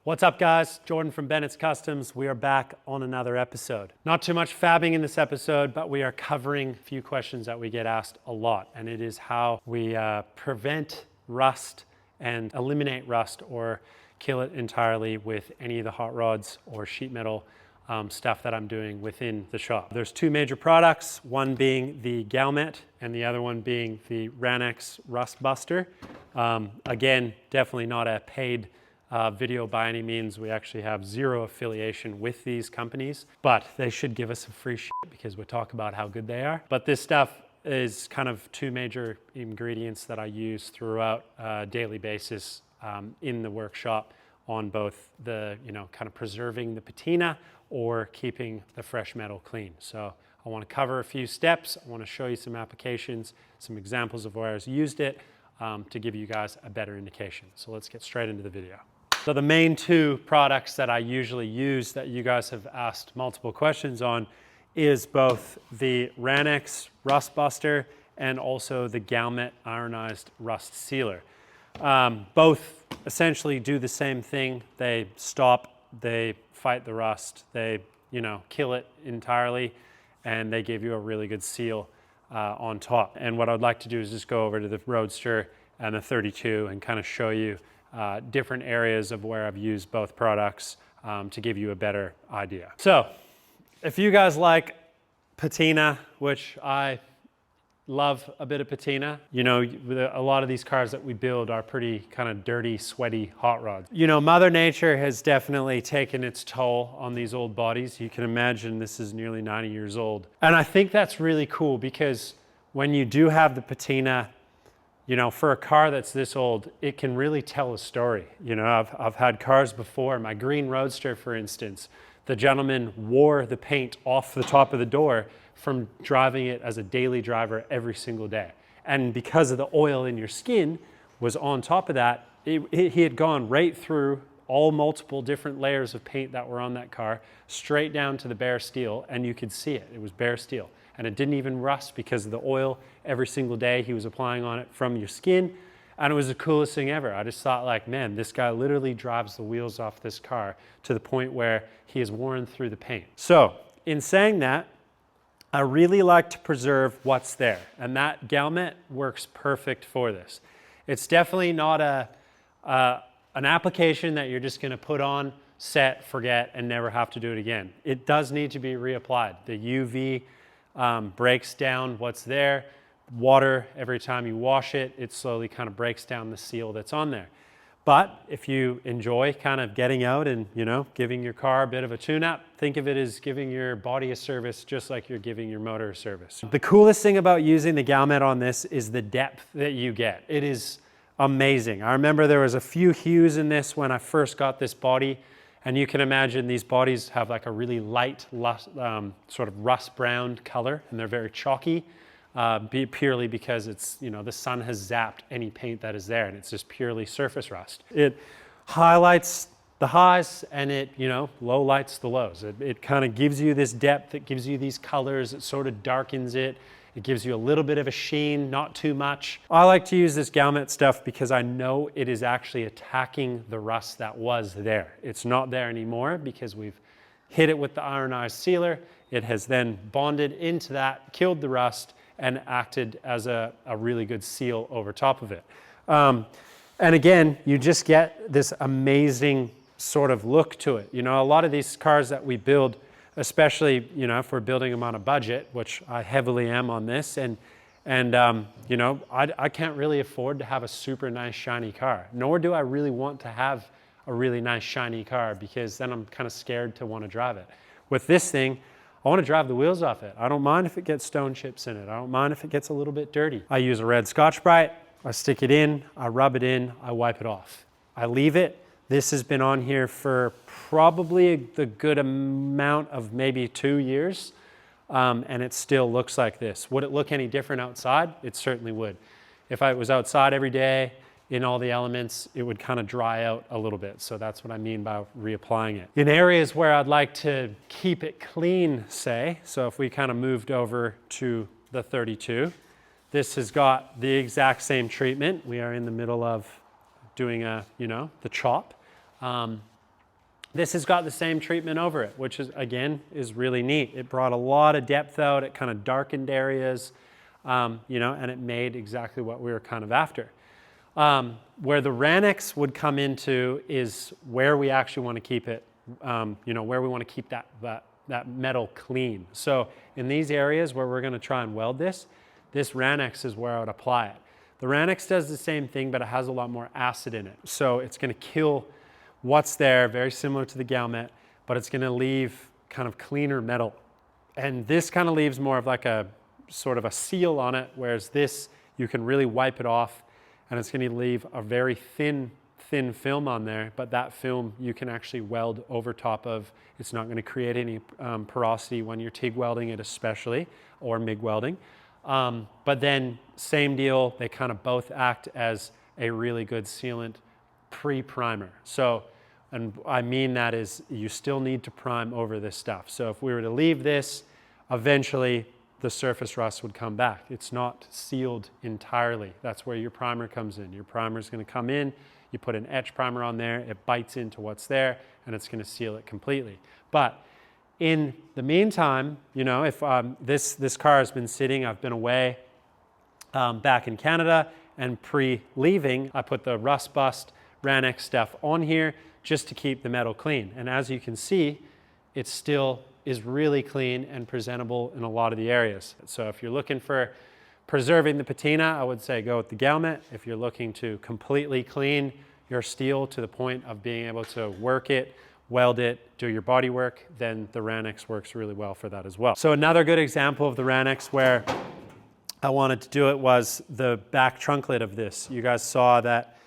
What's up guys, Jordan from Bennett's Customs. We are back on another episode. Not too much fabbing in this episode, but we are covering a few questions that we get asked a lot, and it is how we prevent rust and eliminate rust or kill it entirely with any of the hot rods or sheet metal stuff that I'm doing within the shop. There's two major products, one being the Galmet and the other one being the Ranex Rust Buster. Again, definitely not a paid video by any means. We actually have zero affiliation with these companies, but they should give us some free shit because we talk about how good they are. But this stuff is kind of two major ingredients that I use throughout a daily basis in the workshop on both the, kind of preserving the patina or keeping the fresh metal clean. So I want to cover a few steps. I want to show you some applications, some examples of where I've used it to give you guys a better indication. So let's get straight into the video. So the main two products that I usually use that you guys have asked multiple questions on is both the Ranex Rust Buster and also the Galmet Ironized Rust Sealer. Both essentially do the same thing. They stop, they fight the rust, they kill it entirely, and they give you a really good seal on top. And what I'd like to do is just go over to the Roadster and the 32 and kind of show you different areas of where I've used both products to give you a better idea. So if you guys like patina, which I love a bit of patina, a lot of these cars that we build are pretty kind of dirty, sweaty hot rods. Mother Nature has definitely taken its toll on these old bodies. You can imagine this is nearly 90 years old. And I think that's really cool because when you do have the patina, for a car that's this old, it can really tell a story. I've had cars before, my green Roadster, for instance, the gentleman wore the paint off the top of the door from driving it as a daily driver every single day. And because of the oil in your skin was on top of that, he had gone right through all multiple different layers of paint that were on that car, straight down to the bare steel, and you could see it. It was bare steel. And it didn't even rust because of the oil every single day he was applying on it from your skin. And it was the coolest thing ever. I just thought, like, man, this guy literally drives the wheels off this car to the point where he has worn through the paint. So in saying that, I really like to preserve what's there. And that Galmet works perfect for this. It's definitely not an application that you're just gonna put on, set, forget, and never have to do it again. It does need to be reapplied. The UV breaks down what's there. Water, every time you wash it, it slowly kind of breaks down the seal that's on there. But if you enjoy kind of getting out and, giving your car a bit of a tune-up, think of it as giving your body a service just like you're giving your motor a service. The coolest thing about using the Galmet on this is the depth that you get. It is amazing. I remember there was a few hues in this when I first got this body, and you can imagine these bodies have like a really light, sort of rust brown color, and they're very chalky, purely because it's, the sun has zapped any paint that is there, and it's just purely surface rust. It highlights the highs and it, low lights the lows. It kind of gives you this depth, it gives you these colors, it sort of darkens it. It gives you a little bit of a sheen, not too much. I like to use this Galmet stuff because I know it is actually attacking the rust that was there. It's not there anymore because we've hit it with the ironized sealer. It has then bonded into that, killed the rust, and acted as a really good seal over top of it. And again, you just get this amazing sort of look to it. A lot of these cars that we build, especially, if we're building them on a budget, which I heavily am on this, and I can't really afford to have a super nice shiny car, nor do I really want to have a really nice shiny car because then I'm kind of scared to want to drive it. With this thing, I want to drive the wheels off it. I don't mind if it gets stone chips in it. I don't mind if it gets a little bit dirty. I use a red Scotch-Brite, I stick it in, I rub it in, I wipe it off. I leave it. This has been on here for probably the good amount of maybe 2 years, and it still looks like this. Would it look any different outside? It certainly would. If I was outside every day in all the elements, it would kind of dry out a little bit. So that's what I mean by reapplying it. In areas where I'd like to keep it clean, say, so if we kind of moved over to the 32, this has got the exact same treatment. We are in the middle of doing the chop. This has got the same treatment over it, which is, again, is really neat. It brought a lot of depth out. It kind of darkened areas, and it made exactly what we were kind of after. Where the Ranex would come into is where we actually want to keep it, where we want to keep that metal clean. So in these areas where we're going to try and weld this Ranex is where I would apply it. The Ranex does the same thing, but it has a lot more acid in it. So it's going to kill what's there, very similar to the Galmet, but it's going to leave kind of cleaner metal. And this kind of leaves more of like a sort of a seal on it, whereas this, you can really wipe it off, and it's going to leave a very thin film on there, but that film you can actually weld over top of. It's not going to create any porosity when you're TIG welding it especially, or MIG welding. But then same deal, they kind of both act as a really good sealant pre-primer. So, and I mean that is you still need to prime over this stuff. So if we were to leave this, eventually the surface rust would come back. It's not sealed entirely. That's where your primer comes in. Your primer is going to come in, you put an etch primer on there, it bites into what's there, and it's going to seal it completely. But in the meantime, if this car has been sitting, I've been away back in Canada, and pre-leaving, I put the rust bust Ranex stuff on here just to keep the metal clean. And as you can see, it still is really clean and presentable in a lot of the areas. So if you're looking for preserving the patina, I would say go with the Galmet. If you're looking to completely clean your steel to the point of being able to work it, weld it, do your body work, then the Ranex works really well for that as well. So another good example of the Ranex where I wanted to do it was the back trunklet of this. You guys saw that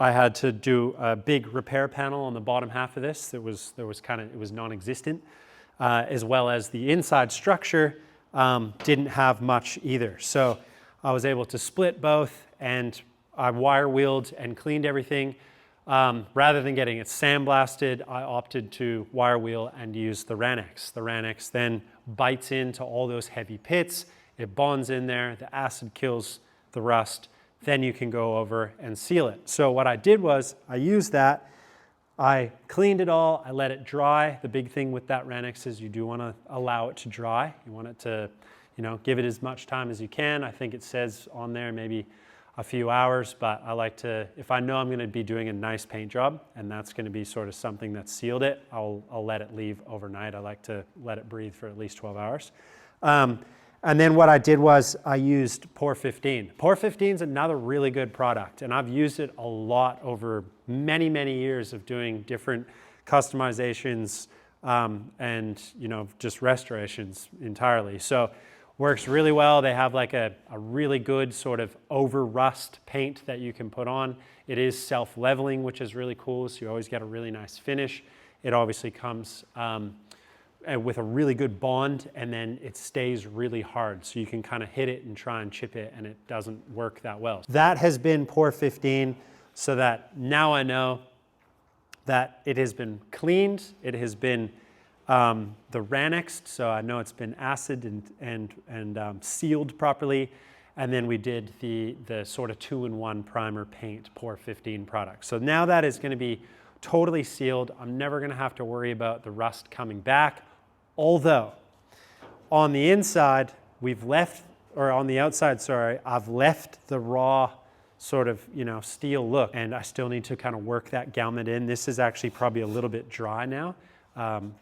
I had to do a big repair panel on the bottom half of this. It was non-existent, as well as the inside structure didn't have much either. So I was able to split both, and I wire wheeled and cleaned everything. Rather than getting it sandblasted, I opted to wire wheel and use the Ranex. The Ranex then bites into all those heavy pits. It bonds in there, the acid kills the rust, then you can go over and seal it. So what I did was I used that, I cleaned it all, I let it dry. The big thing with that Ranex is you do want to allow it to dry. You want it to, give it as much time as you can. I think it says on there maybe a few hours, but I like to, if I know I'm going to be doing a nice paint job and that's going to be sort of something that sealed it, I'll let it leave overnight. I like to let it breathe for at least 12 hours. And then what I did was I used Por 15. Por 15 is another really good product, and I've used it a lot over many, many years of doing different customizations and just restorations entirely. So works really well. They have like a really good sort of over rust paint that you can put on. It is self-leveling, which is really cool, so you always get a really nice finish. It obviously comes with a really good bond, and then it stays really hard, so you can kind of hit it and try and chip it, and it doesn't work that well. That has been Por 15, so that now I know that it has been cleaned, it has been the Ranexed, so I know it's been acid and sealed properly, and then we did the sort of 2-in-1 primer paint Por 15 product. So now that is going to be totally sealed. I'm never going to have to worry about the rust coming back. Although on the inside, on the outside, sorry, I've left the raw sort of, steel look, and I still need to kind of work that Galmet in. This is actually probably a little bit dry now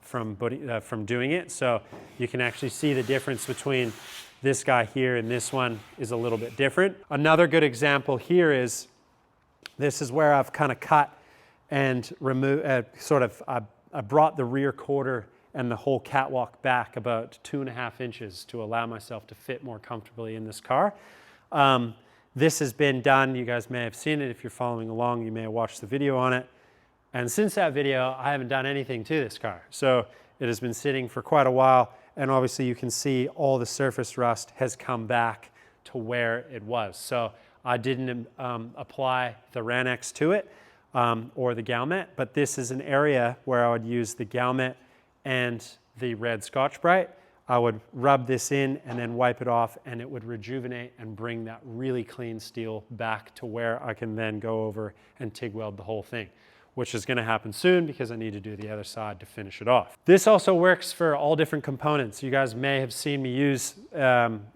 from doing it. So you can actually see the difference between this guy here and this one is a little bit different. Another good example here is, this is where I've kind of cut and removed, I brought the rear quarter and the whole catwalk back about 2.5 inches to allow myself to fit more comfortably in this car. This has been done, you guys may have seen it if you're following along, you may have watched the video on it. And since that video, I haven't done anything to this car. So it has been sitting for quite a while, and obviously you can see all the surface rust has come back to where it was. So I didn't apply the Ranex to it or the Galmet, but this is an area where I would use the Galmet and the red Scotch-Brite. I would rub this in and then wipe it off, and it would rejuvenate and bring that really clean steel back to where I can then go over and TIG weld the whole thing. which is going to happen soon because I need to do the other side to finish it off. This also works for all different components. You guys may have seen me use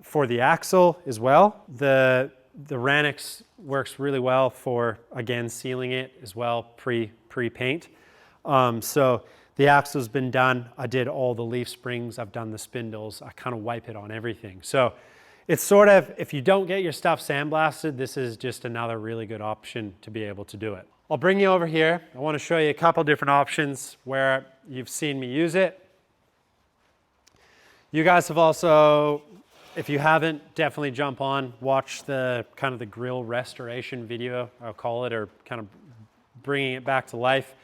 for the axle as well. The Ranix works really well for, again, sealing it as well pre-paint. So the axle's been done. I did all the leaf springs. I've done the spindles. I kind of wipe it on everything. So it's sort of, if you don't get your stuff sandblasted, this is just another really good option to be able to do it. I'll bring you over here. I want to show you a couple different options where you've seen me use it. You guys have also, if you haven't, definitely jump on, watch the kind of the grill restoration video, I'll call it, or kind of bringing it back to life.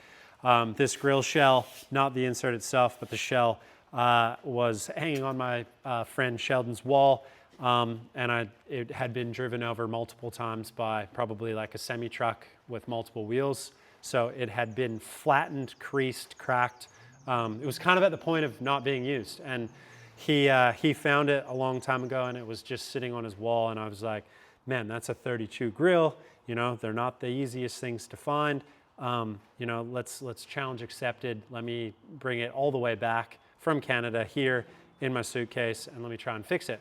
This grill shell, not the insert itself, but the shell was hanging on my friend Sheldon's wall. And it had been driven over multiple times by probably like a semi-truck with multiple wheels. So it had been flattened, creased, cracked. It was kind of at the point of not being used. And he found it a long time ago, and it was just sitting on his wall. And I was like, man, that's a 32 grill. You know, they're not the easiest things to find. You know, let's challenge accepted. Let me bring it all the way back from Canada here in my suitcase, and let me try and fix it.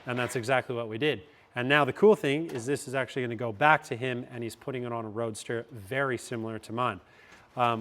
And that's exactly what we did. And now the cool thing is this is actually going to go back to him, and he's putting it on a Roadster very similar to mine,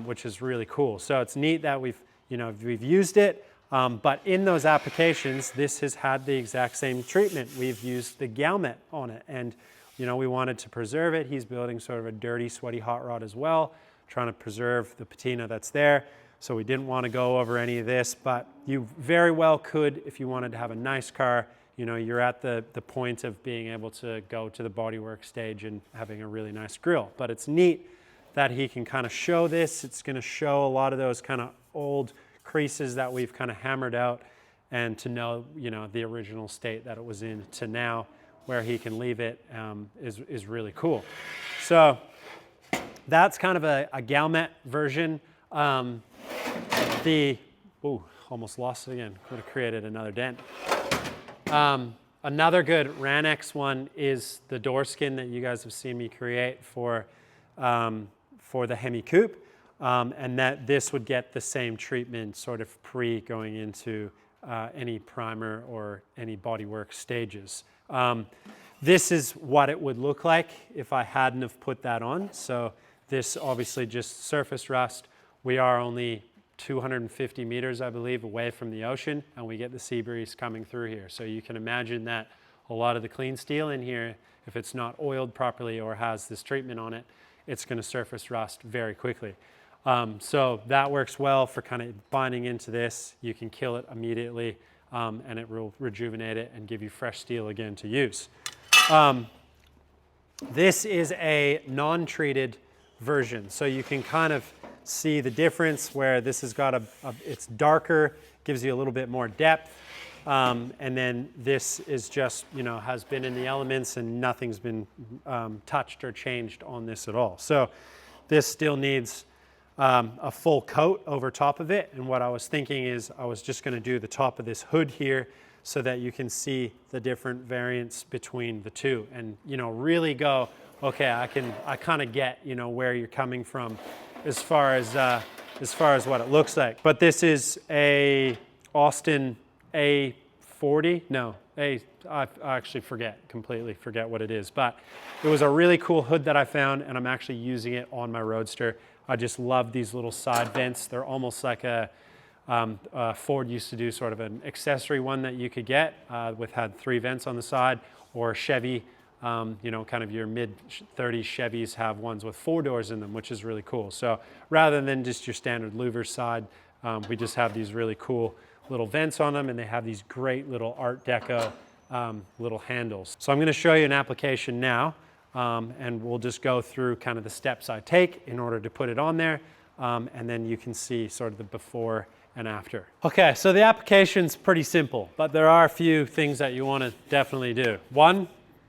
which is really cool. So it's neat that we've used it, but in those applications, this has had the exact same treatment. We've used the Galmet on it, and you know, we wanted to preserve it. He's building sort of a dirty, sweaty hot rod as well, trying to preserve the patina that's there. So we didn't want to go over any of this, but you very well could, if you wanted to have a nice car, you know, you're at the point of being able to go to the bodywork stage and having a really nice grill. But it's neat that he can kind of show this. It's going to show a lot of those kind of old creases that we've kind of hammered out, and to know, you know, the original state that it was in to now where he can leave it is really cool. So that's kind of a Galmet version. Almost lost it again. Could have created another dent. Another good Ranix one is the door skin that you guys have seen me create for the Hemi Coupe, and that this would get the same treatment sort of going into any primer or any bodywork stages. This is what it would look like if I hadn't have put that on. So this obviously just surface rust. We are only 250 meters, I believe, away from the ocean, and we get the sea breeze coming through here. So you can imagine that a lot of the clean steel in here, if it's not oiled properly or has this treatment on it, it's going to surface rust very quickly. So that works well for kind of binding into this. You can kill it immediately, and it will rejuvenate it and give you fresh steel again to use. This is a non-treated version, so you can kind of see the difference where this has got it's darker, gives you a little bit more depth, and then this is just, you know, has been in the elements and nothing's been touched or changed on this at all. So this still needs a full coat over top of it, and what I was thinking is I was just going to do the top of this hood here so that you can see the different variants between the two, and, you know, really go, okay, I kind of get, you know, where you're coming from as far as what it looks like. But this is a Austin A40. No, I actually completely forget what it is. But it was a really cool hood that I found, and I'm actually using it on my Roadster. I just love these little side vents. They're almost like Ford used to do sort of an accessory one that you could get had 3 vents on the side, or Chevy. You know, kind of your mid-30s Chevys have ones with 4 doors in them, which is really cool. So rather than just your standard louver side, we just have these really cool little vents on them, and they have these great little Art Deco little handles. So I'm going to show you an application now, and we'll just go through kind of the steps I take in order to put it on there, and then you can see sort of the before and after. Okay, so the application's pretty simple, but there are a few things that you want to definitely do. One,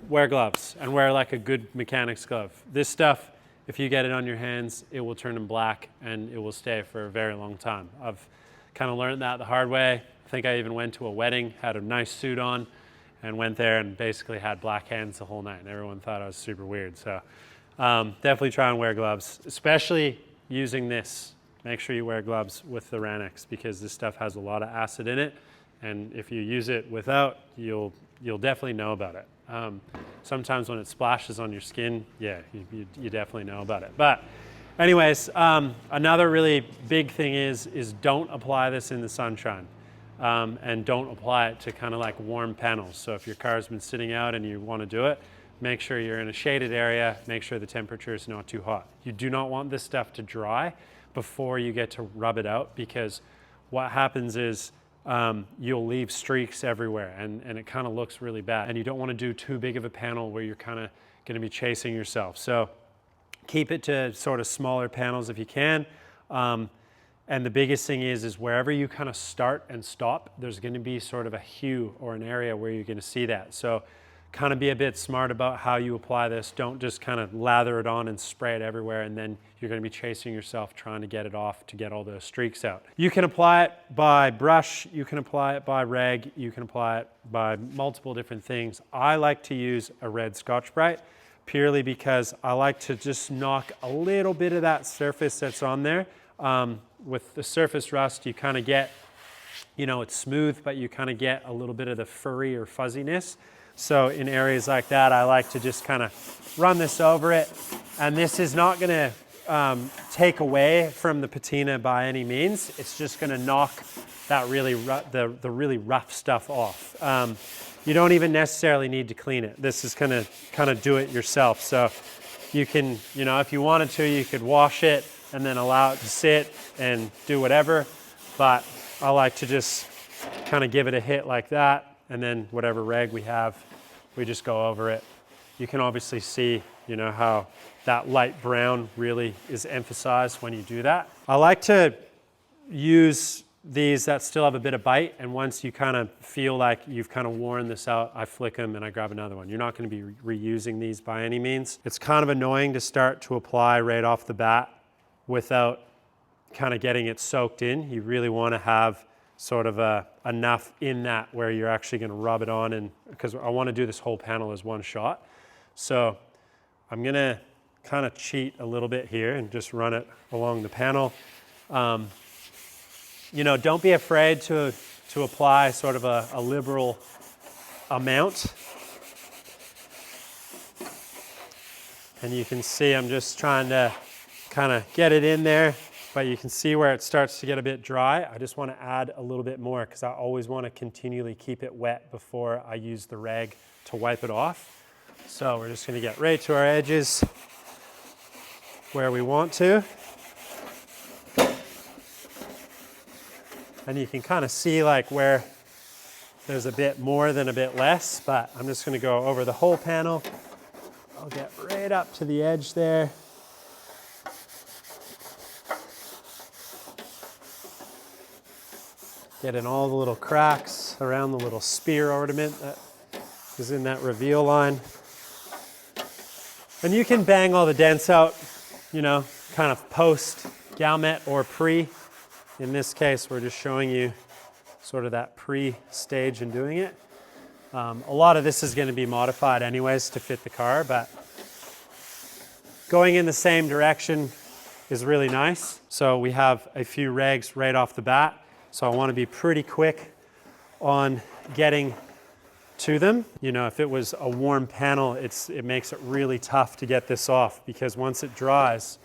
wear gloves, and wear like a good mechanic's glove. This stuff, if you get it on your hands, it will turn them black and it will stay for a very long time. I've kind of learned that the hard way. I think I even went to a wedding, had a nice suit on, and went there and basically had black hands the whole night, and everyone thought I was super weird. So definitely try and wear gloves, especially using this, make sure you wear gloves with the Ranex because this stuff has a lot of acid in it. And if you use it without, you'll definitely know about it. Sometimes when it splashes on your skin, yeah, you definitely know about it. But anyways, another really big thing is don't apply this in the sunshine. And don't apply it to kind of like warm panels. So if your car's been sitting out and you want to do it, make sure you're in a shaded area, make sure the temperature is not too hot. You do not want this stuff to dry before you get to rub it out, because what happens is you'll leave streaks everywhere and it kind of looks really bad. And you don't want to do too big of a panel where you're kind of going to be chasing yourself. So keep it to sort of smaller panels if you can. And the biggest thing is wherever you kind of start and stop, there's going to be sort of a hue or an area where you're going to see that. So kind of be a bit smart about how you apply this. Don't just kind of lather it on and spray it everywhere, and then you're going to be chasing yourself trying to get it off to get all those streaks out. You can apply it by brush, you can apply it by rag, you can apply it by multiple different things. I like to use a red Scotch-Brite purely because I like to just knock a little bit of that surface that's on there. With the surface rust, you kind of get, it's smooth, but you kind of get a little bit of the furry or fuzziness. So in areas like that, I like to just kind of run this over it. And this is not going to take away from the patina by any means. It's just going to knock that really the really rough stuff off. You don't even necessarily need to clean it. This is going to kind of do it yourself. So you can, if you wanted to, you could wash it and then allow it to sit and do whatever. But I like to just kind of give it a hit like that, and then whatever rag we have, we just go over it. You can obviously see, how that light brown really is emphasized when you do that. I like to use these that still have a bit of bite, and once you kind of feel like you've kind of worn this out, I flick them and I grab another one. You're not going to be reusing these by any means. It's kind of annoying to start to apply right off the bat without kind of getting it soaked in. You really want to have sort of enough in that where you're actually going to rub it on, and because I want to do this whole panel as one shot. So I'm going to kind of cheat a little bit here and just run it along the panel. Don't be afraid to apply sort of a liberal amount. And you can see I'm just trying to kind of get it in there, but you can see where it starts to get a bit dry. I just want to add a little bit more because I always want to continually keep it wet before I use the rag to wipe it off. So we're just going to get right to our edges where we want to. And you can kind of see like where there's a bit more than a bit less, but I'm just going to go over the whole panel. I'll get right up to the edge there. Get in all the little cracks around the little spear ornament that is in that reveal line. And you can bang all the dents out, kind of post Galmet or pre. In this case, we're just showing you sort of that pre-stage in doing it. A lot of this is going to be modified anyways to fit the car, but going in the same direction is really nice. So we have a few rags right off the bat. So I want to be pretty quick on getting to them. If it was a warm panel, it makes it really tough to get this off, because once it dries,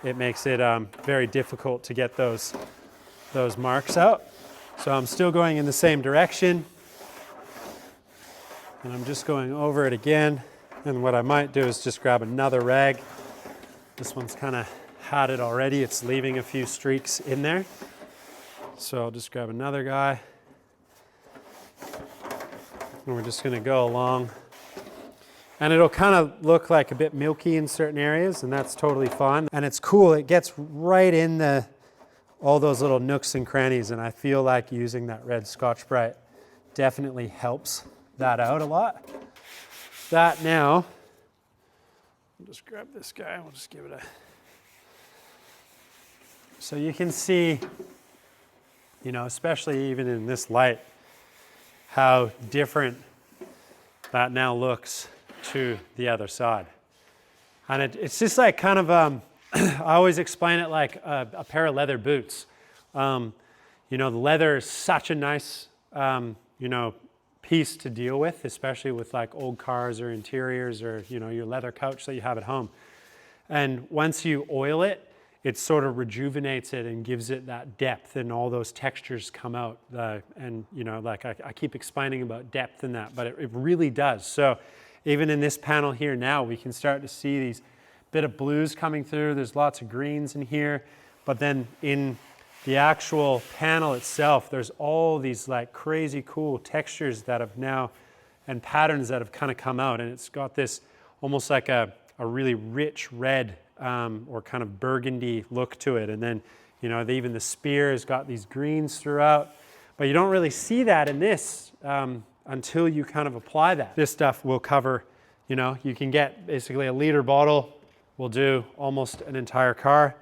it makes it very difficult to get those marks out. So I'm still going in the same direction, and I'm just going over it again. And what I might do is just grab another rag. This one's kind of had it already. It's leaving a few streaks in there. So I'll just grab another guy, and we're just going to go along. And it'll kind of look like a bit milky in certain areas, and that's totally fine. And it's cool, it gets right in all those little nooks and crannies, and I feel like using that red Scotch-Brite definitely helps that out a lot. That now, I'll just grab this guy, we'll just give it a... So you can see, especially even in this light, how different that now looks to the other side. And it's just like kind of I always explain it like a pair of leather boots. You know, the leather is such a nice, you know, piece to deal with, especially with like old cars or interiors or, you know, your leather couch that you have at home. And once you oil it, it sort of rejuvenates it and gives it that depth, and all those textures come out. And, you know, like I keep explaining about depth in that, but it really does. So even in this panel here now, we can start to see these bit of blues coming through. There's lots of greens in here, but then in the actual panel itself, there's all these like crazy cool textures that have now, and patterns that have kind of come out, and it's got this almost like a really rich red or kind of burgundy look to it. And then, you know, even the spear has got these greens throughout, but you don't really see that in this until you kind of apply that. This stuff will cover, you know, you can get basically a liter bottle will do almost an entire car.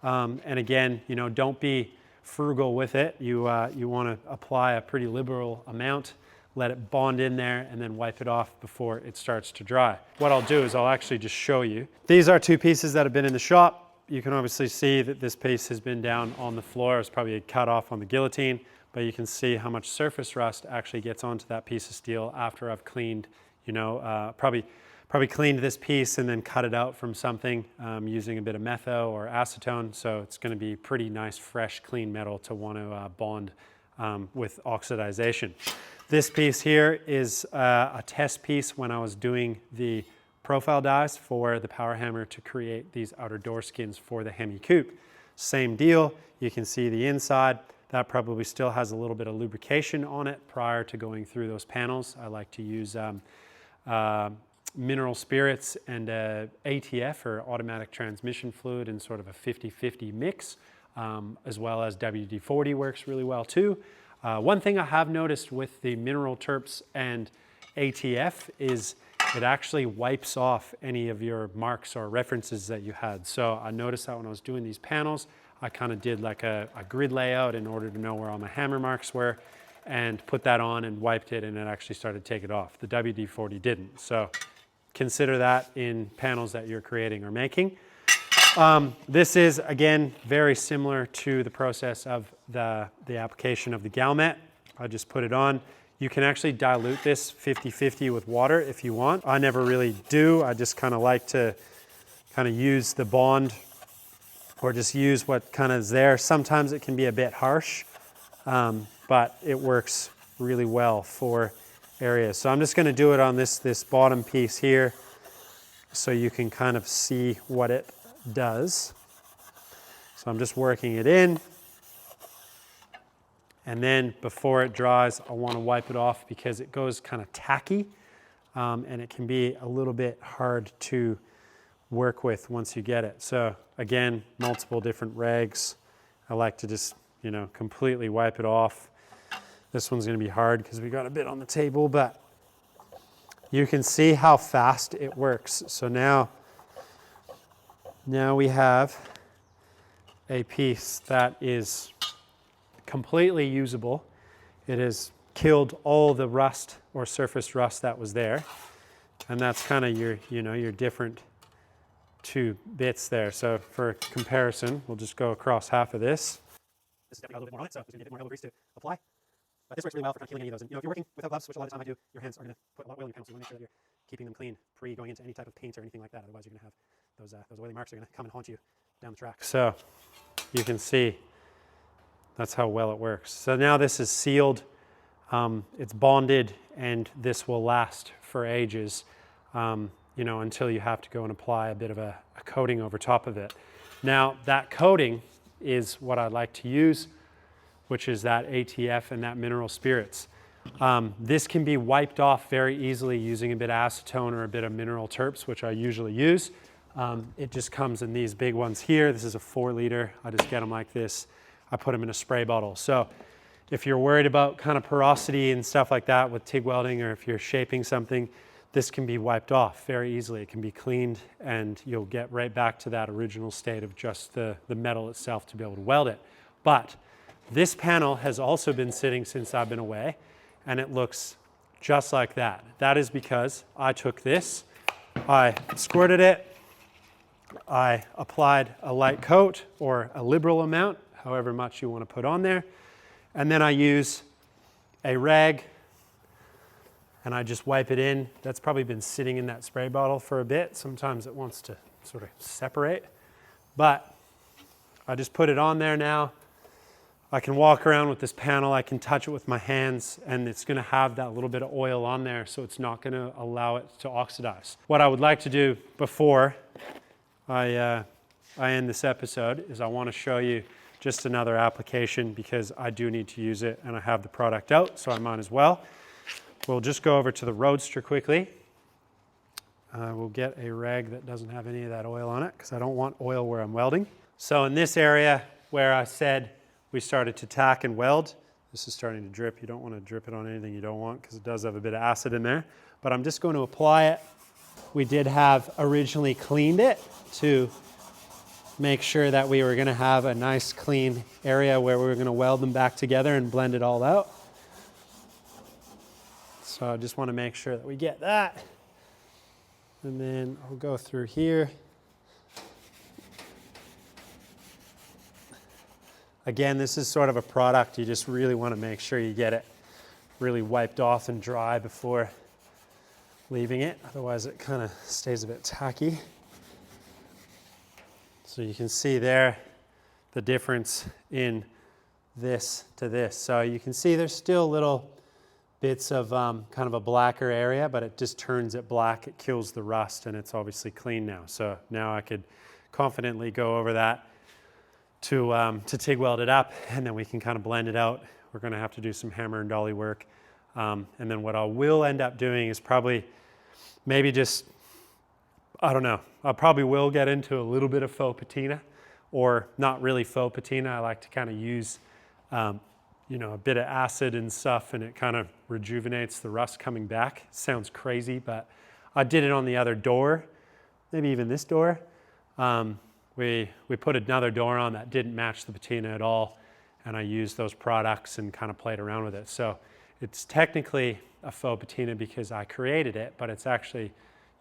And again, you know, don't be frugal with it. You want to apply a pretty liberal amount, let it bond in there, and then wipe it off before it starts to dry. What I'll do is I'll actually just show you. These are two pieces that have been in the shop. You can obviously see that this piece has been down on the floor. It's probably cut off on the guillotine, but you can see how much surface rust actually gets onto that piece of steel after I've cleaned, you know, probably cleaned this piece and then cut it out from something using a bit of metho or acetone. So it's going to be pretty nice, fresh, clean metal to want to bond with oxidization. This piece here is a test piece when I was doing the profile dies for the power hammer to create these outer door skins for the Hemi Coupe. Same deal. You can see the inside. That probably still has a little bit of lubrication on it prior to going through those panels. I like to use mineral spirits and ATF, or automatic transmission fluid, in sort of a 50-50 mix, as well as WD-40 works really well too. One thing I have noticed with the mineral terps and ATF is it actually wipes off any of your marks or references that you had. So I noticed that when I was doing these panels, I kind of did like a grid layout in order to know where all my hammer marks were, and put that on and wiped it, and it actually started to take it off. The WD-40 didn't. So consider that in panels that you're creating or making. This is, again, very similar to the process of the application of the Galmet. I just put it on. You can actually dilute this 50-50 with water if you want. I never really do. I just kind of like to kind of use the bond, or just use what kind of is there. Sometimes it can be a bit harsh, but it works really well for areas. So I'm just going to do it on this bottom piece here so you can kind of see what it does. So I'm just working it in, and then before it dries I want to wipe it off because it goes kind of tacky, and it can be a little bit hard to work with once you get it. So again, multiple different rags. I like to just, you know, completely wipe it off. This one's going to be hard because we got a bit on the table, but you can see how fast it works. So now we have a piece that is completely usable. It has killed all the rust or surface rust that was there, and that's kind of your, you know, your different two bits there. So for comparison, we'll just go across half of this. This is definitely got a little bit more on it, so there's going to be a bit more elbow grease to apply. But this works really well for kind of killing any of those. And, you know, if you're working without gloves, which a lot of the time I do, your hands are going to put a lot of oil in your panels, so you want to make sure that you're keeping them clean pre going into any type of paint or anything like that. Otherwise, you're going to have those oily marks are going to come and haunt you down the track. So you can see that's how well it works. So now this is sealed, it's bonded, and this will last for ages, you know, until you have to go and apply a bit of a coating over top of it. Now that coating is what I like to use, which is that ATF and that mineral spirits. This can be wiped off very easily using a bit of acetone or a bit of mineral terps, which I usually use. It just comes in these big ones here. This is a 4 liter. I just get them like this. I put them in a spray bottle. So if you're worried about kind of porosity and stuff like that with TIG welding, or if you're shaping something, this can be wiped off very easily. It can be cleaned, and you'll get right back to that original state of just the metal itself to be able to weld it. But this panel has also been sitting since I've been away, and it looks just like that. That is because I took this, I squirted it, I applied a light coat or a liberal amount, however much you want to put on there. And then I use a rag and I just wipe it in. That's probably been sitting in that spray bottle for a bit. Sometimes it wants to sort of separate, but I just put it on there now. I can walk around with this panel, I can touch it with my hands, and it's gonna have that little bit of oil on there, so it's not gonna allow it to oxidize. What I would like to do before I end this episode is I wanna show you just another application because I do need to use it and I have the product out, so I might as well. We'll just go over to the Roadster quickly. We'll get a rag that doesn't have any of that oil on it because I don't want oil where I'm welding. So in this area where I said we started to tack and weld, this is starting to drip. You don't want to drip it on anything you don't want because it does have a bit of acid in there. But I'm just going to apply it. We did have originally cleaned it to make sure that we were going to have a nice clean area where we were going to weld them back together and blend it all out. So I just want to make sure that we get that. And then I'll go through here. Again, this is sort of a product you just really want to make sure you get it really wiped off and dry before leaving it. Otherwise it kind of stays a bit tacky. So you can see there the difference in this to this. So you can see there's still little bits of kind of a blacker area, but it just turns it black. It kills the rust and it's obviously clean now. So now I could confidently go over that to TIG weld it up, and then we can kind of blend it out. We're going to have to do some hammer and dolly work. And then what I will end up doing is probably maybe just, I don't know, I probably will get into a little bit of faux patina, or not really faux patina. I like to kind of use, you know, a bit of acid and stuff, and it kind of rejuvenates the rust coming back. Sounds crazy, but I did it on the other door, maybe even this door. We put another door on that didn't match the patina at all, and I used those products and kind of played around with it. So it's technically a faux patina because I created it, but it's actually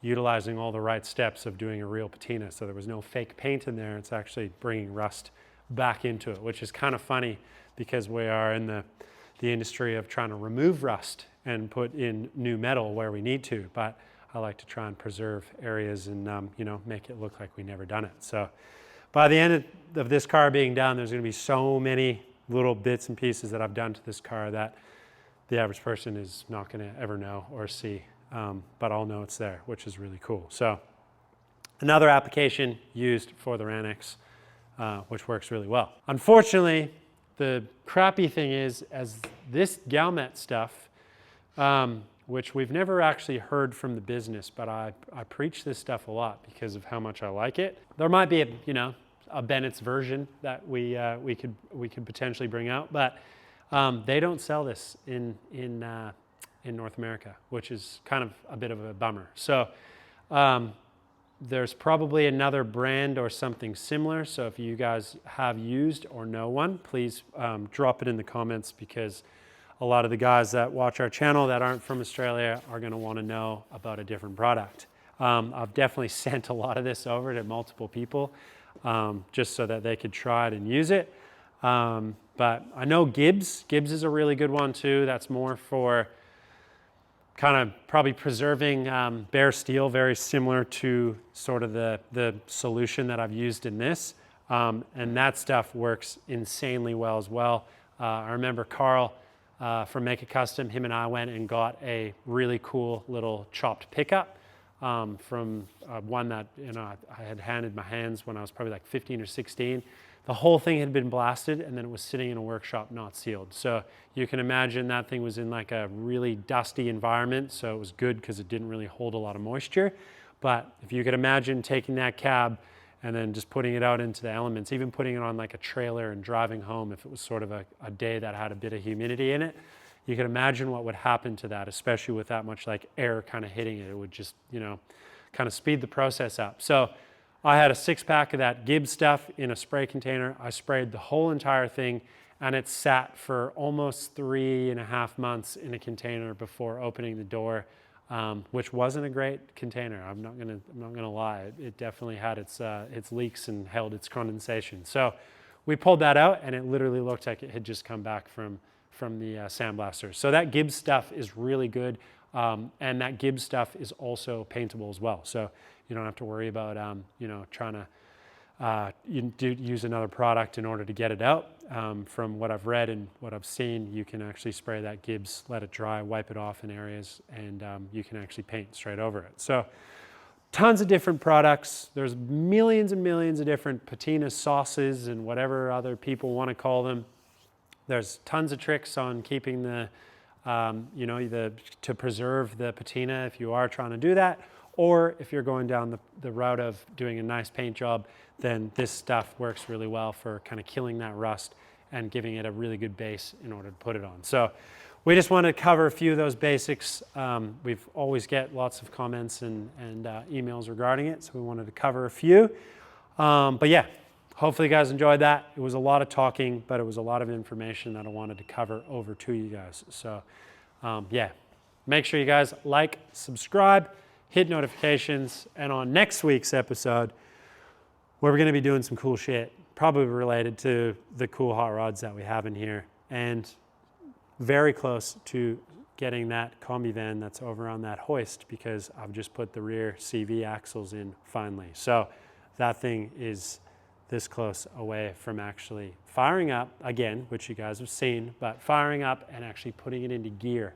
utilizing all the right steps of doing a real patina. So there was no fake paint in there. It's actually bringing rust back into it, which is kind of funny because we are in the industry of trying to remove rust and put in new metal where we need to. But I like to try and preserve areas and you know, make it look like we never done it. So by the end of this car being done, there's going to be so many little bits and pieces that I've done to this car that the average person is not going to ever know or see, but I'll know it's there, which is really cool. So another application used for the Ranix, which works really well. Unfortunately, the crappy thing is, as this Galmet stuff, which we've never actually heard from the business, but I preach this stuff a lot because of how much I like it. There might be a Bennett's version that we could potentially bring out, but they don't sell this in North America, which is kind of a bit of a bummer. So there's probably another brand or something similar. So if you guys have used or know one, please drop it in the comments, because a lot of the guys that watch our channel that aren't from Australia are going to want to know about a different product. I've definitely sent a lot of this over to multiple people just so that they could try it and use it. But I know Gibbs is a really good one too. That's more for kind of probably preserving bare steel, very similar to sort of the solution that I've used in this. And that stuff works insanely well as well. I remember Carl from Make It Custom, him and I went and got a really cool little chopped pickup from one that I had handed my hands when I was probably like 15 or 16. The whole thing had been blasted, and then it was sitting in a workshop not sealed. So you can imagine that thing was in like a really dusty environment, so it was good because it didn't really hold a lot of moisture. But if you could imagine taking that cab and then just putting it out into the elements, even putting it on like a trailer and driving home if it was sort of a day that had a bit of humidity in it, you can imagine what would happen to that, especially with that much like air kind of hitting it. It would just, kind of speed the process up. So I had a 6-pack of that Gibbs stuff in a spray container. I sprayed the whole entire thing, and it sat for almost 3.5 months in a container before opening the door. which wasn't a great container. I'm not gonna lie. It definitely had its leaks and held its condensation. So we pulled that out, and it literally looked like it had just come back from the sandblaster. So that Gibbs stuff is really good, and that Gibbs stuff is also paintable as well. So you don't have to worry about trying to use another product in order to get it out. From what I've read and what I've seen, you can actually spray that Gibbs, let it dry, wipe it off in areas, and you can actually paint straight over it. So tons of different products. There's millions and millions of different patina sauces and whatever other people want to call them. There's tons of tricks on keeping to preserve the patina if you are trying to do that. Or if you're going down the route of doing a nice paint job, then this stuff works really well for kind of killing that rust and giving it a really good base in order to put it on. So we just wanted to cover a few of those basics. We've always get lots of comments and emails regarding it, so we wanted to cover a few. But yeah, hopefully you guys enjoyed that. It was a lot of talking, but it was a lot of information that I wanted to cover over to you guys. So yeah, make sure you guys like, subscribe, hit notifications, and on next week's episode, we're going to be doing some cool shit, probably related to the cool hot rods that we have in here, and very close to getting that combi van that's over on that hoist, because I've just put the rear CV axles in finally. So that thing is this close away from actually firing up again, which you guys have seen, but firing up and actually putting it into gear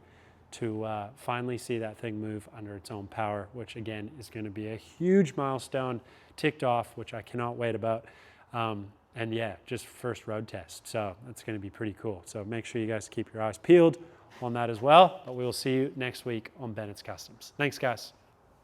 to finally see that thing move under its own power, which again is going to be a huge milestone ticked off, which I cannot wait about. And yeah, just first road test. So that's going to be pretty cool. So make sure you guys keep your eyes peeled on that as well. But we will see you next week on Bennett's Customs. Thanks, guys.